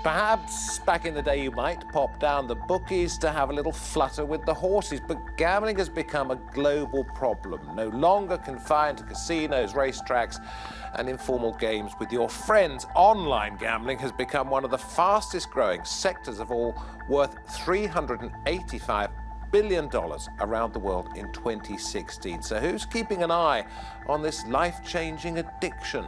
Perhaps back in the day you might pop down the bookies to have a little flutter with the horses, but gambling has become a global problem, no longer confined to casinos, racetracks and informal games with your friends. Online gambling has become one of the fastest growing sectors of all, worth $385 billion around the world in 2016. So who's keeping an eye on this life-changing addiction?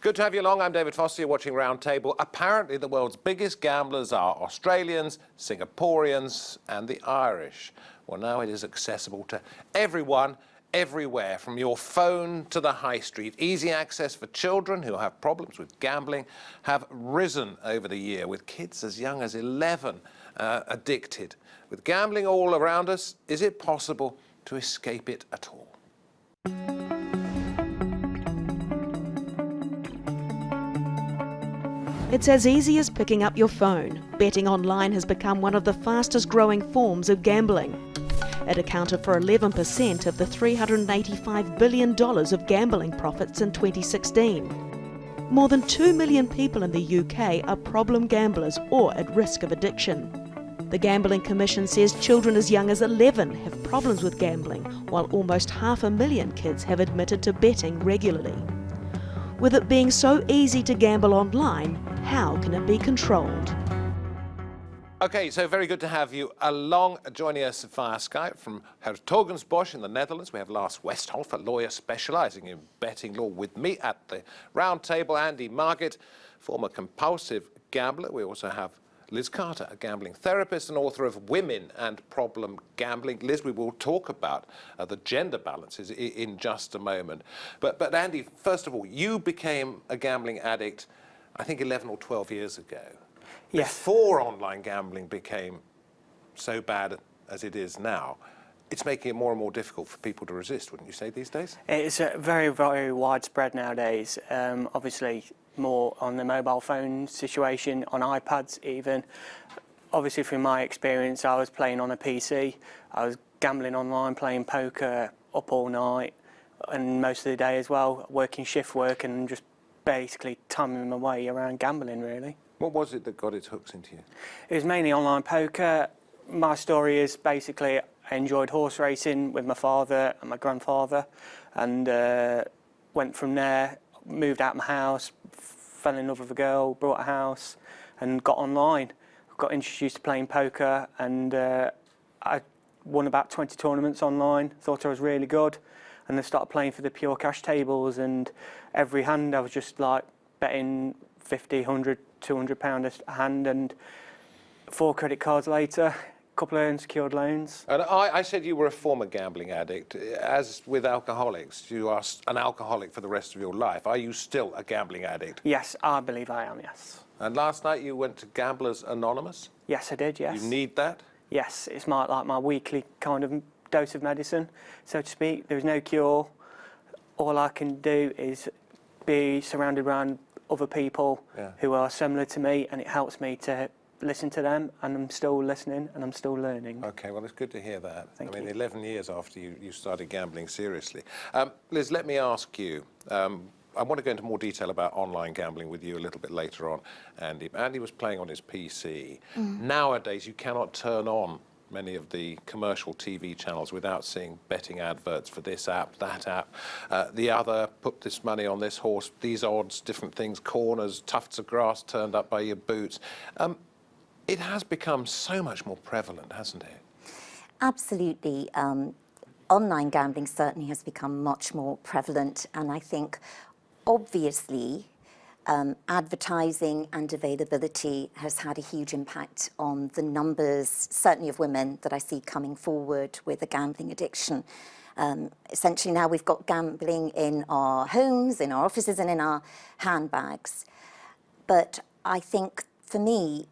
Good to have you along. I'm David Foster. You're watching Roundtable. Apparently, the world's biggest gamblers are Australians, Singaporeans, and the Irish. Well, now it is accessible to everyone, everywhere, from your phone to the high street. Easy access for children who have problems with gambling have risen over the year, with kids as young as 11 addicted. With gambling all around us, is it possible to escape it at all? It's as easy as picking up your phone. Betting online has become one of the fastest growing forms of gambling. It accounted for 11% of the $385 billion of gambling profits in 2016. More than 2 million people in the UK are problem gamblers or at risk of addiction. The Gambling Commission says children as young as 11 have problems with gambling, while almost 500,000 kids have admitted to betting regularly. With it being so easy to gamble online, how can it be controlled? Okay, so very good to have you along. Joining us via Skype from Hertogenbosch in the Netherlands, we have Lars Westhoff, a lawyer specialising in betting law. With me at the round table, Andy Margett, former compulsive gambler. We also have Liz Karter, a gambling therapist and author of Women and Problem Gambling. Liz, we will talk about the gender balances in just a moment. But Andy, first of all, you became a gambling addict, I think 11 or 12 years ago. Yes. Before online gambling became so bad as it is now, it's making it more and more difficult for people to resist, wouldn't you say, these days? It's very, very widespread nowadays. Obviously, more on the mobile phone situation, on iPads even. Obviously, from my experience, I was playing on a PC. I was gambling online, playing poker up all night, and most of the day as well, working shift work and just basically timing my way around gambling, really. What was it that got its hooks into you? It was mainly online poker. My story is basically I enjoyed horse racing with my father and my grandfather, and went from there, moved out of my house, fell in love with a girl, bought a house, and got online. Got introduced to playing poker, and I won about 20 tournaments online, thought I was really good, and I started playing for the pure cash tables, and every hand I was just like betting 50, 100, 200 pound a hand, and 4 credit cards later, a couple of unsecured loans. And I said you were a former gambling addict. As with alcoholics, you are an alcoholic for the rest of your life. Are you still a gambling addict? Yes, I believe I am, yes. And last night you went to Gamblers Anonymous? Yes, I did, yes. You need that? Yes, it's like my weekly kind of dose of medicine, so to speak. There's no cure. All I can do is be surrounded around other people who are similar to me, and it helps me to listen to them, and I'm still listening and I'm still learning. Okay, well, it's good to hear that. Thank I mean, you. 11 years after you started gambling seriously. Liz, let me ask you, I want to go into more detail about online gambling with you a little bit later on, Andy. Andy was playing on his PC. Nowadays, you cannot turn on many of the commercial TV channels without seeing betting adverts for this app, that app, the other, put this money on this horse, these odds, different things, corners, tufts of grass turned up by your boots. It has become so much more prevalent, hasn't it? Absolutely. Online gambling certainly has become much more prevalent, and I think obviously advertising and availability has had a huge impact on the numbers, certainly of women, that I see coming forward with a gambling addiction. Essentially now we've got gambling in our homes, in our offices and in our handbags. But I think for me,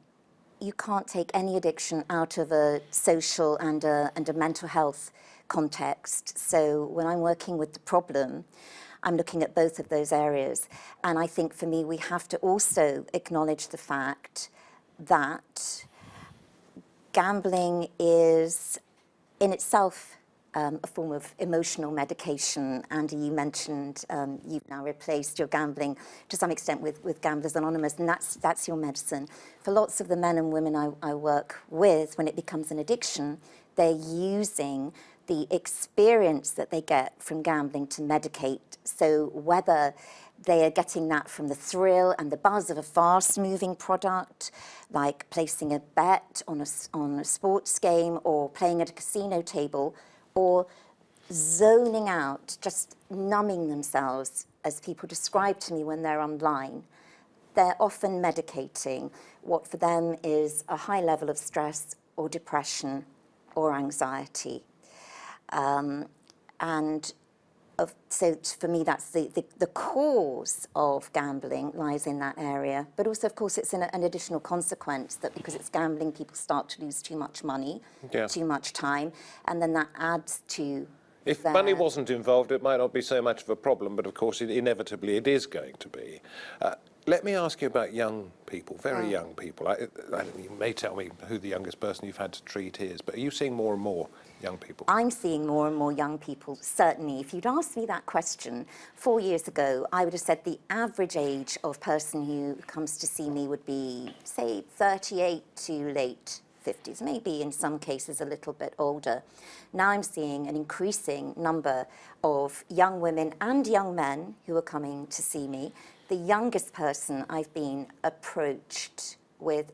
you can't take any addiction out of a social and a mental health context. So when I'm working with the problem, I'm looking at both of those areas. And I think for me, we have to also acknowledge the fact that gambling is in itself a form of emotional medication. Andy, you mentioned you've now replaced your gambling to some extent with Gamblers Anonymous, and that's your medicine. For lots of the men and women I work with, when it becomes an addiction, they're using the experience that they get from gambling to medicate. So whether they are getting that from the thrill and the buzz of a fast-moving product, like placing a bet on a sports game or playing at a casino table, or zoning out, just numbing themselves, as people describe to me when they're online, they're often medicating what for them is a high level of stress or depression or anxiety. So for me, that's the cause of gambling lies in that area. But also, of course, it's an additional consequence that because it's gambling, people start to lose too much money, too much time, and then that adds to If money wasn't involved, it might not be so much of a problem, but of course, inevitably, it is going to be. Let me ask you about young people, very young people. You may tell me who the youngest person you've had to treat is, but are you seeing more and more young people? I'm seeing more and more young people, certainly. If you'd asked me that question 4 years ago, I would have said the average age of person who comes to see me would be, say, 38 to late 50s, maybe in some cases a little bit older. Now I'm seeing an increasing number of young women and young men who are coming to see me. The youngest person I've been approached with,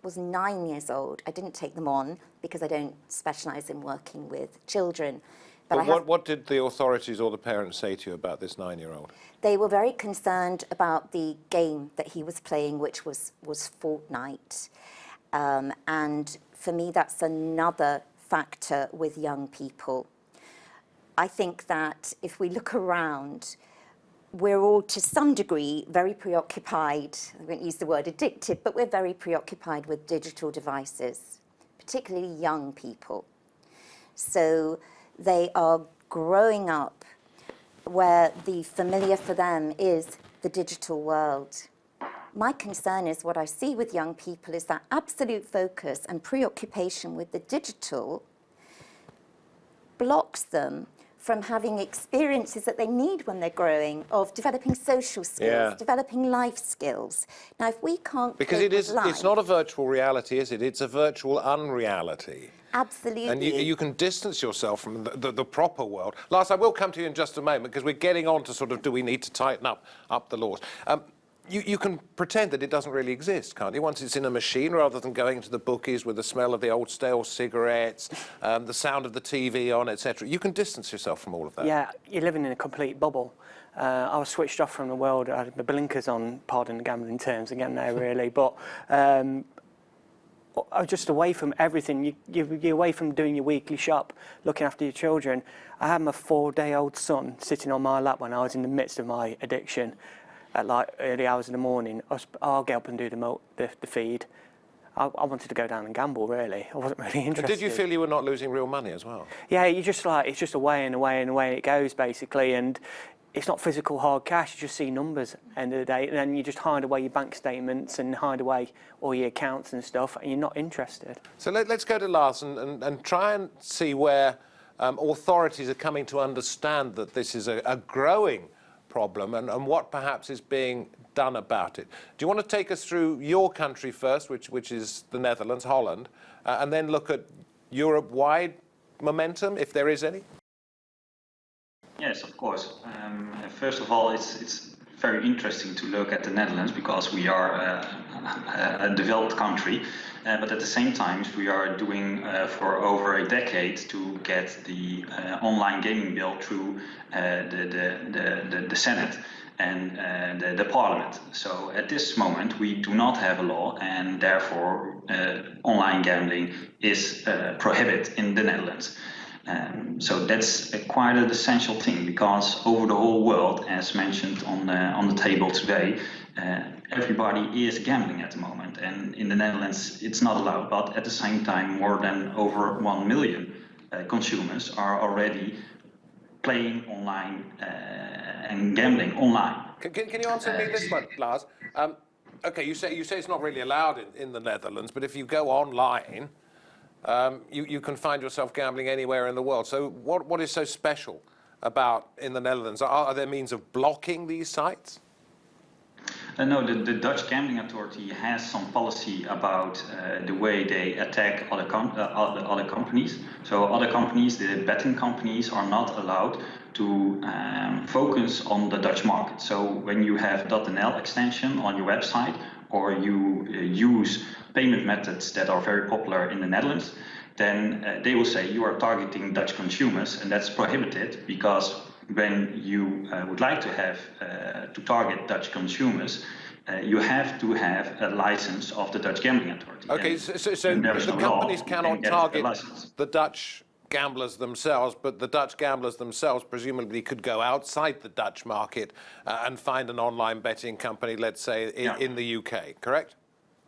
was 9 years old. I didn't take them on because I don't specialise in working with children. But what did the authorities or the parents say to you about this 9-year-old? They were very concerned about the game that he was playing, which was Fortnite. And for me, that's another factor with young people. I think that if we look around, we're all, to some degree, very preoccupied. I won't use the word addicted, but we're very preoccupied with digital devices, particularly young people. So they are growing up where the familiar for them is the digital world. My concern is what I see with young people is that absolute focus and preoccupation with the digital blocks them from having experiences that they need when they're growing, of developing social skills, developing life skills. Now, if we can't Because it's not a virtual reality, is it? It's a virtual unreality. Absolutely. And you can distance yourself from the proper world. Lars, I will come to you in just a moment, because we're getting on to sort of, do we need to tighten up the laws? You can pretend that it doesn't really exist, can't you? Once it's in a machine, rather than going to the bookies with the smell of the old stale cigarettes, the sound of the TV on, etc. You can distance yourself from all of that. Yeah, you're living in a complete bubble. I was switched off from the world. I had my blinkers on, pardon the gambling terms again there, really. But I was just away from everything. You're away from doing your weekly shop, looking after your children. I had my 4-day-old son sitting on my lap when I was in the midst of my addiction. At like early hours in the morning, I'll get up and do the feed. I wanted to go down and gamble, really. I wasn't really interested. But did you feel you were not losing real money as well? Yeah, you just like, it's just away and away and away it goes, basically. And it's not physical hard cash, you just see numbers at the end of the day. And then you just hide away your bank statements and hide away all your accounts and stuff, and you're not interested. So let's go to Lars and try and see where authorities are coming to understand that this is a growing problem and what perhaps is being done about it. Do you want to take us through your country first, which is the Netherlands, Holland, and then look at Europe-wide momentum, if there is any? Yes, of course. First of all, it's very interesting to look at the Netherlands because we are a developed country, but at the same time we are doing for over a decade to get the online gaming bill through the Senate and the Parliament. So at this moment we do not have a law, and therefore online gambling is prohibited in the Netherlands. So that's quite an essential thing, because over the whole world, as mentioned on the table today, everybody is gambling at the moment, and in the Netherlands it's not allowed, but at the same time more than over 1 million consumers are already playing online and gambling online. Can you answer me this one, Lars? Okay, you say it's not really allowed in the Netherlands, but if you go online, you can find yourself gambling anywhere in the world. So what is so special about in the Netherlands? Are there means of blocking these sites? No, the Dutch Gambling Authority has some policy about the way they attack other companies. So other companies, the betting companies, are not allowed to focus on the Dutch market. So when you have .nl extension on your website, or you use payment methods that are very popular in the Netherlands, then they will say you are targeting Dutch consumers, and that's prohibited because when you would like to have to target Dutch consumers, you have to have a license of the Dutch Gambling Authority. Okay, so the companies cannot target the Dutch gamblers themselves, but the Dutch gamblers themselves presumably could go outside the Dutch market and find an online betting company, let's say, in the UK, correct?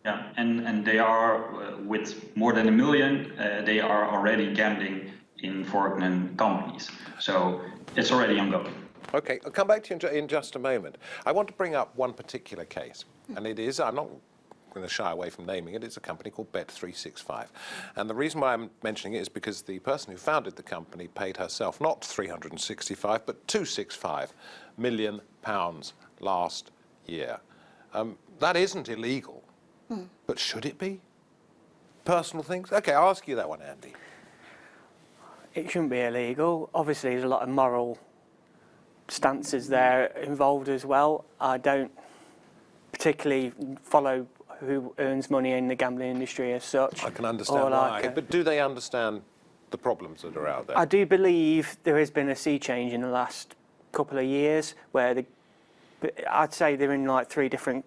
Yeah, and they are, with more than 1 million, they are already gambling in foreign companies. So it's already ongoing. Okay, I'll come back to you in just a moment. I want to bring up one particular case, and it is, I'm not going to shy away from naming it, it's a company called Bet365. And the reason why I'm mentioning it is because the person who founded the company paid herself not 365, but 265 million pounds last year. That isn't illegal, but should it be? Personal things? Okay, I'll ask you that one, Andy. It shouldn't be illegal. Obviously, there's a lot of moral stances there involved as well. I don't particularly follow who earns money in the gambling industry as such. I can understand why, but do they understand the problems that are out there? I do believe there has been a sea change in the last couple of years where I'd say they're in like two different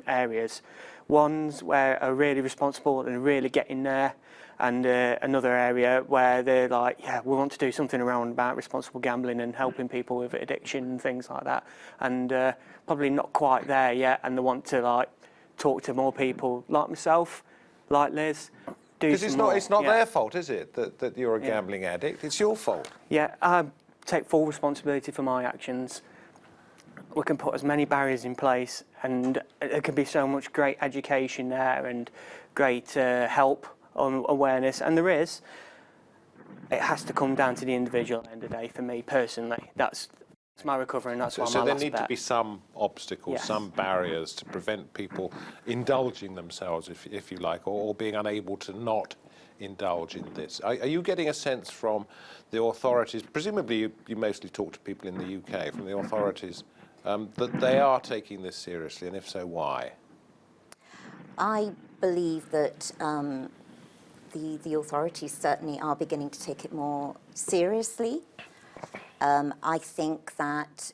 areas. Ones where are really responsible and really getting there, and another area where they're like, yeah, we want to do something around about responsible gambling and helping people with addiction and things like that, and probably not quite there yet, and they want to like talk to more people like myself, like Liz. Because it's not their fault, is it, that you're a gambling addict? It's your fault. Yeah, I take full responsibility for my actions. We can put as many barriers in place, and there can be so much great education there and great help on awareness, and there is. It has to come down to the individual at the end of the day for me personally. That's my recovery, and that's why So my there last need to bet. be some obstacles, Yes. some barriers to prevent people indulging themselves, if you like, or being unable to not indulge in this. Are you getting a sense from the authorities, presumably you mostly talk to people in the UK, from the authorities, that they are taking this seriously, and if so, why? I believe that the authorities certainly are beginning to take it more seriously. I think that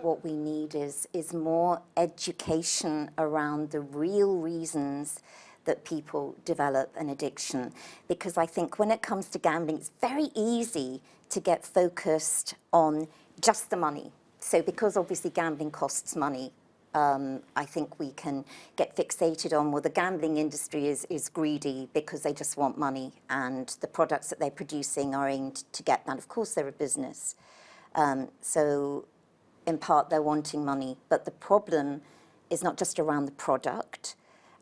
what we need is more education around the real reasons that people develop an addiction. Because I think when it comes to gambling, it's very easy to get focused on just the money. So because obviously gambling costs money, I think we can get fixated on, well, the gambling industry is greedy because they just want money, and the products that they're producing are aimed to get that. Of course, they're a business. So in part, they're wanting money. But the problem is not just around the product,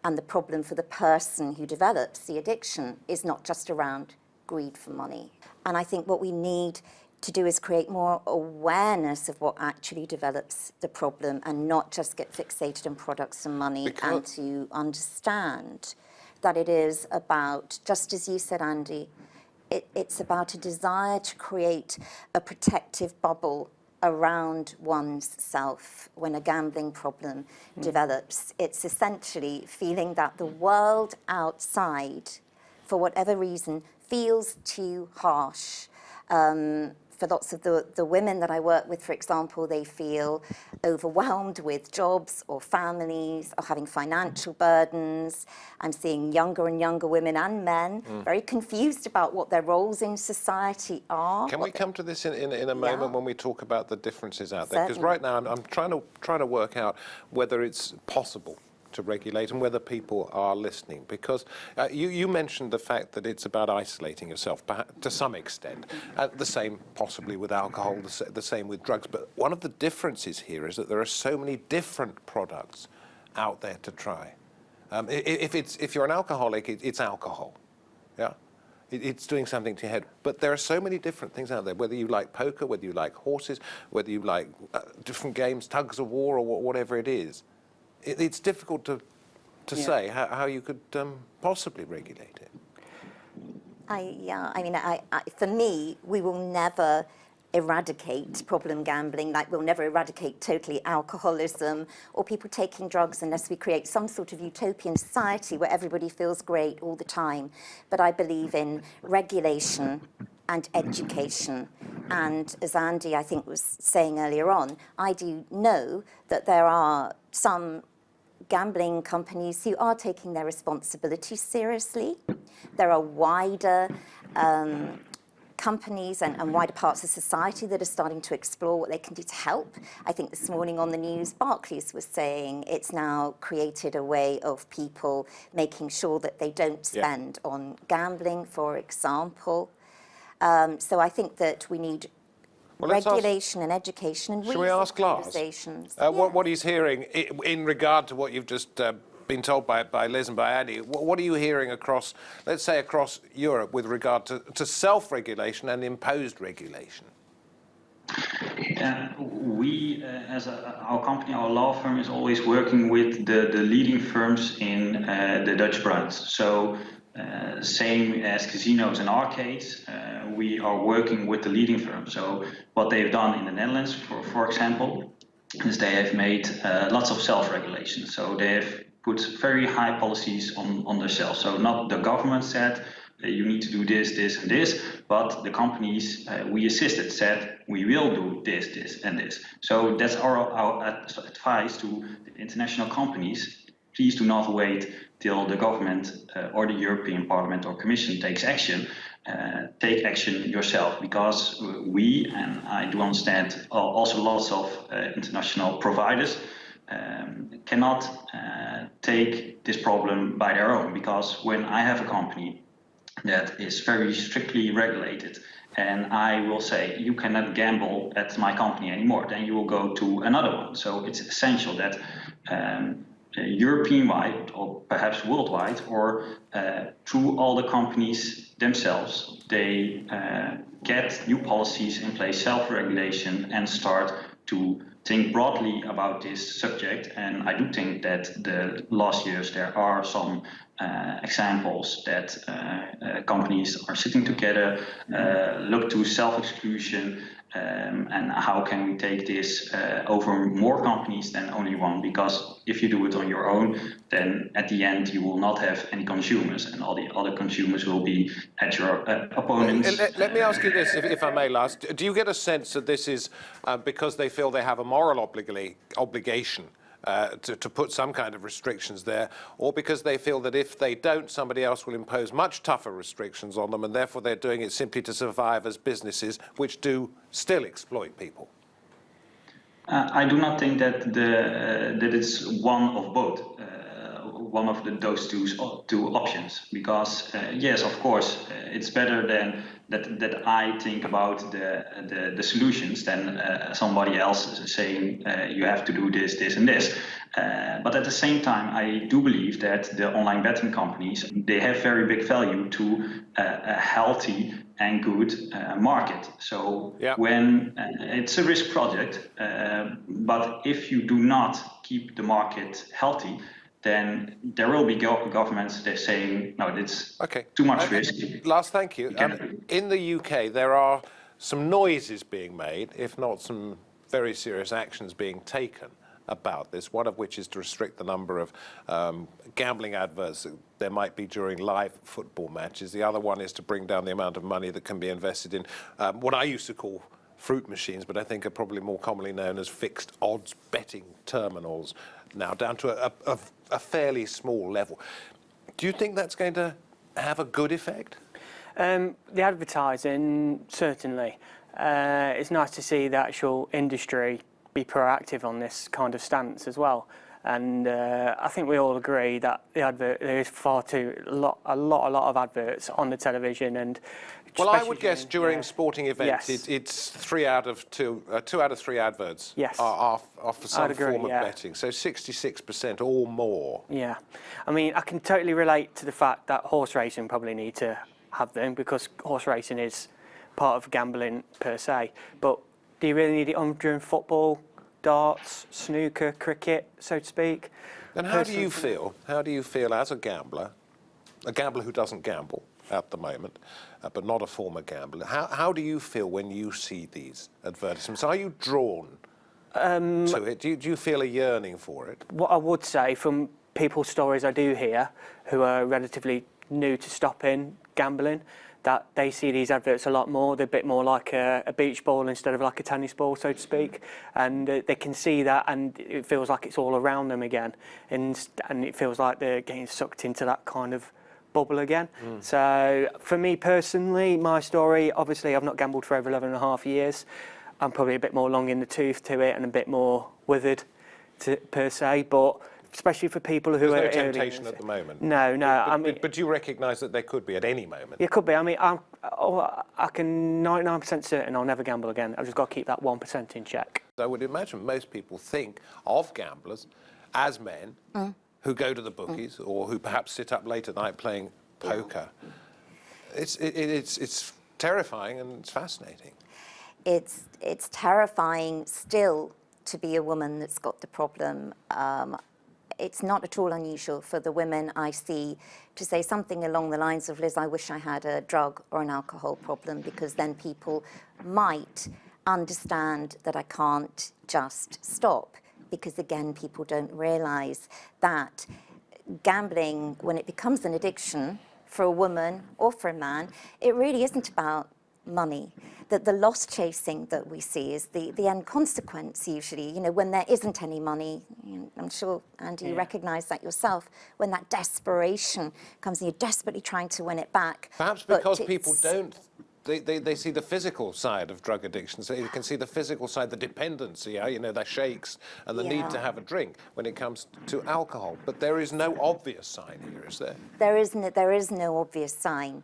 and the problem for the person who develops the addiction is not just around greed for money. And I think what we need to do is create more awareness of what actually develops the problem, and not just get fixated on products and money, and to understand that it is about, just as you said, Andy, it's about a desire to create a protective bubble around one's self. When a gambling problem develops, it's essentially feeling that the world outside, for whatever reason, feels too harsh. For lots of the women that I work with, for example, they feel overwhelmed with jobs or families or having financial burdens. I'm seeing younger and younger women and men very confused about what their roles in society are. Can we come to this in a moment when we talk about the differences out there? Because right now I'm trying to work out whether it's possible to regulate and whether people are listening? Because you mentioned the fact that it's about isolating yourself to some extent. The same possibly with alcohol, the same with drugs. But one of the differences here is that there are so many different products out there to try. If you're an alcoholic, it's alcohol. Yeah. It's doing something to your head. But there are so many different things out there, whether you like poker, whether you like horses, whether you like different games, tugs of war, or whatever it is. It's difficult to say how you could possibly regulate it. For me, we will never eradicate problem gambling, like we'll never eradicate totally alcoholism or people taking drugs unless we create some sort of utopian society where everybody feels great all the time. But I believe in regulation and education. And as Andy, I think, was saying earlier on, I do know that there are some gambling companies who are taking their responsibility seriously. There are wider companies and wider parts of society that are starting to explore what they can do to help. I think this morning on the news, Barclays was saying it's now created a way of people making sure that they don't spend on gambling, for example. So I think that we need regulation and education and shall we ask Lars what he's hearing in regard to what you've just been told by Liz and by Andy? What are you hearing across, let's say, across Europe with regard to self-regulation and imposed regulation? We, as our company, our law firm, is always working with the leading firms in the Dutch branch. So same as casinos and arcades, we are working with the leading firms. So what they've done in the Netherlands, for example, is they have made lots of self-regulation. So they have put very high policies on themselves. So not the government said you need to do this, this, and this, but the companies we assisted said we will do this, this, and this. So that's our advice to the international companies. Please do not wait till the government or the European Parliament or Commission takes action. Take action yourself, because we, and I do understand also lots of international providers, cannot take this problem by their own. Because when I have a company that is very strictly regulated and I will say you cannot gamble at my company anymore, then you will go to another one. So it's essential that European-wide or perhaps worldwide, or through all the companies themselves, they get new policies in place, self-regulation, and start to think broadly about this subject. And I do think that the last years there are some examples that companies are sitting together, look to self-exclusion, and how can we take this over more companies than only one? Because if you do it on your own, then at the end you will not have any consumers, and all the other consumers will be at your opponents. Let me ask you this, if I may, Lars. Do you get a sense that this is because they feel they have a moral obligation to put some kind of restrictions there, or because they feel that if they don't, somebody else will impose much tougher restrictions on them, and therefore they're doing it simply to survive as businesses which do still exploit people? I do not think that that it's one of both. One of those two options, because yes, of course, it's better than that I think about the solutions than somebody else saying you have to do this, this, and this. But at the same time, I do believe that the online betting companies, they have very big value to a healthy and good market. So when it's a risk project, but if you do not keep the market healthy, then there will be governments that are saying, no, it's too much risk. Lars, thank you. In the UK, there are some noises being made, if not some very serious actions being taken about this, one of which is to restrict the number of gambling adverts that there might be during live football matches. The other one is to bring down the amount of money that can be invested in what I used to call fruit machines, but I think are probably more commonly known as fixed odds betting terminals, now down to a fairly small level. Do you think that's going to have a good effect? The advertising, certainly. It's nice to see the actual industry be proactive on this kind of stance as well. And I think we all agree that the advert, there is a lot of adverts on the television. And Well, I especially would guess during sporting events, Yes. it's 3 out of 2, 2 out of 3 adverts Yes. are for some agree, form of yeah. betting. So 66% or more. Yeah, I mean, I can totally relate to the fact that horse racing probably need to have them, because horse racing is part of gambling per se. But do you really need it on during football, darts, snooker, cricket, so to speak? And how do you feel? How do you feel as a gambler who doesn't gamble at the moment, but not a former gambler? How do you feel when you see these advertisements? Are you drawn to it? Do you feel a yearning for it? What I would say from people's stories I do hear, who are relatively new to stopping gambling, that they see these adverts a lot more. They're a bit more like a beach ball instead of like a tennis ball, so to speak. And they can see that, and it feels like it's all around them again. And it feels like they're getting sucked into that kind of bubble again. So for me personally, my story, obviously I've not gambled for over 11 and a half years. I'm probably a bit more long in the tooth to it and a bit more withered per se, but especially for people who There's are no early temptation in at the moment. No, no. But you recognise that there could be at any moment. It could be. I mean, I can 99% certain I'll never gamble again. I've just got to keep that 1% in check. I would imagine most people think of gamblers as men who go to the bookies or who perhaps sit up late at night playing poker. It's terrifying and it's fascinating. It's terrifying still to be a woman that's got the problem. It's not at all unusual for the women I see to say something along the lines of, Liz, I wish I had a drug or an alcohol problem, because then people might understand that I can't just stop. Because again, people don't realise that gambling, when it becomes an addiction for a woman or for a man, it really isn't about money. That the loss chasing that we see is the end consequence usually. You know, when there isn't any money, I'm sure, Andy, you recognise that yourself, when that desperation comes and you're desperately trying to win it back. Perhaps because people don't, they see the physical side of drug addiction, so you can see the physical side, the dependency, you know, the shakes and the need to have a drink when it comes to alcohol. But there is no obvious sign here, is there? There is no obvious sign.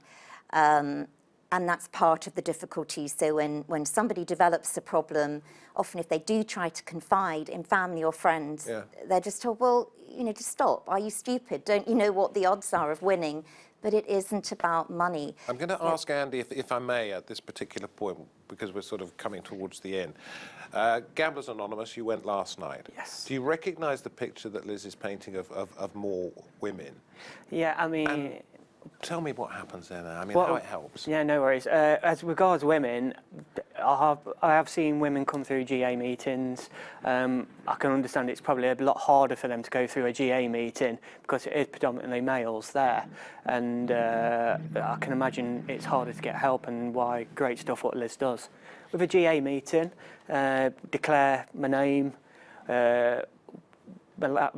And that's part of the difficulty. So when somebody develops a problem, often if they do try to confide in family or friends, they're just told, well, you know, just stop. Are you stupid? Don't you know what the odds are of winning? But it isn't about money. I'm going to ask Andy, if I may, at this particular point, because we're sort of coming towards the end. Gamblers Anonymous, you went last night. Yes. Do you recognise the picture that Liz is painting of more women? Yeah, I mean... Tell me what happens there now. I mean, how it helps. Yeah, no worries. As regards women, I have seen women come through GA meetings. I can understand it's probably a lot harder for them to go through a GA meeting because it is predominantly males there. And I can imagine it's harder to get help, and why great stuff what Liz does. With a GA meeting, declare my name, my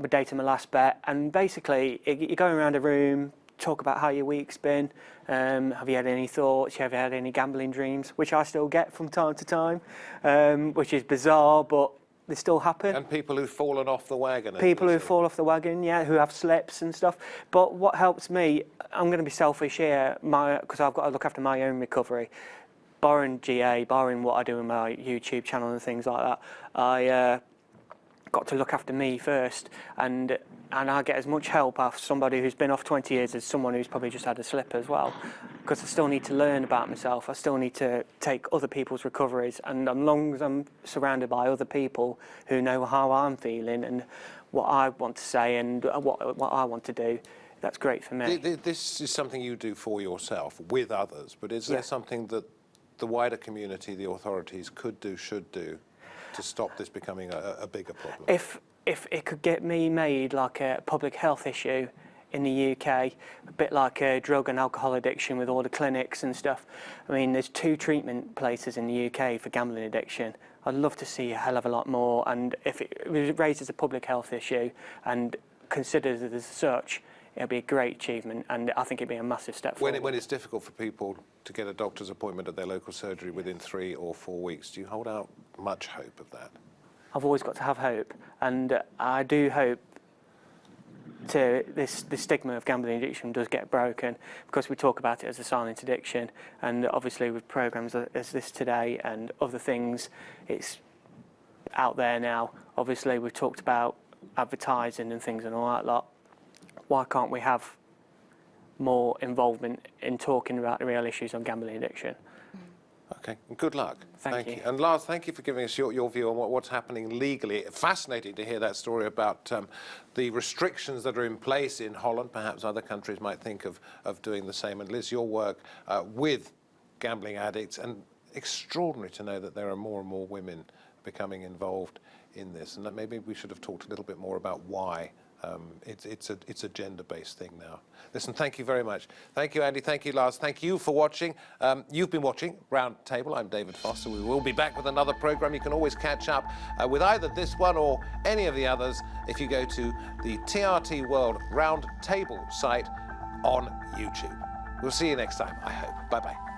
date of my last bet, and basically you're going around a room, talk about how your week's been, have you had any thoughts, have you had any gambling dreams, which I still get from time to time, which is bizarre, but they still happen. And people who've fallen off the wagon. People who fall off the wagon, yeah, who have slips and stuff. But what helps me, I'm going to be selfish here, because I've got to look after my own recovery. Barring GA, barring what I do in my YouTube channel and things like that, I got to look after me first, and I get as much help off somebody who's been off 20 years as someone who's probably just had a slip as well, because I still need to learn about myself. I still need to take other people's recoveries, and as long as I'm surrounded by other people who know how I'm feeling and what I want to say and what I want to do, that's great for me. This is something you do for yourself with others, but is there something that the wider community, the authorities could do, should do, to stop this becoming a bigger problem? If it could get me made like a public health issue in the UK, a bit like a drug and alcohol addiction with all the clinics and stuff. I mean, there's 2 treatment places in the UK for gambling addiction. I'd love to see a hell of a lot more, and if it was raised as a public health issue and considered as such, it'd be a great achievement, and I think it'd be a massive step forward. When it's difficult for people to get a doctor's appointment at their local surgery within 3 or 4 weeks, do you hold out much hope of that? I've always got to have hope, and I do hope the stigma of gambling addiction does get broken, because we talk about it as a silent addiction, and obviously with programs as this today and other things, it's out there now. Obviously we've talked about advertising and things and all that lot. Why can't we have more involvement in talking about the real issues on gambling addiction? Okay, good luck. Thank you. And Lars, thank you for giving us your view on what's happening legally. Fascinating to hear that story about the restrictions that are in place in Holland. Perhaps other countries might think of doing the same. And Liz, your work with gambling addicts, and extraordinary to know that there are more and more women becoming involved in this. And that maybe we should have talked a little bit more about why. It's a gender-based thing now. Listen, thank you very much. Thank you, Andy. Thank you, Lars. Thank you for watching. You've been watching Roundtable. I'm David Foster. We will be back with another programme. You can always catch up with either this one or any of the others if you go to the TRT World Roundtable site on YouTube. We'll see you next time, I hope. Bye-bye.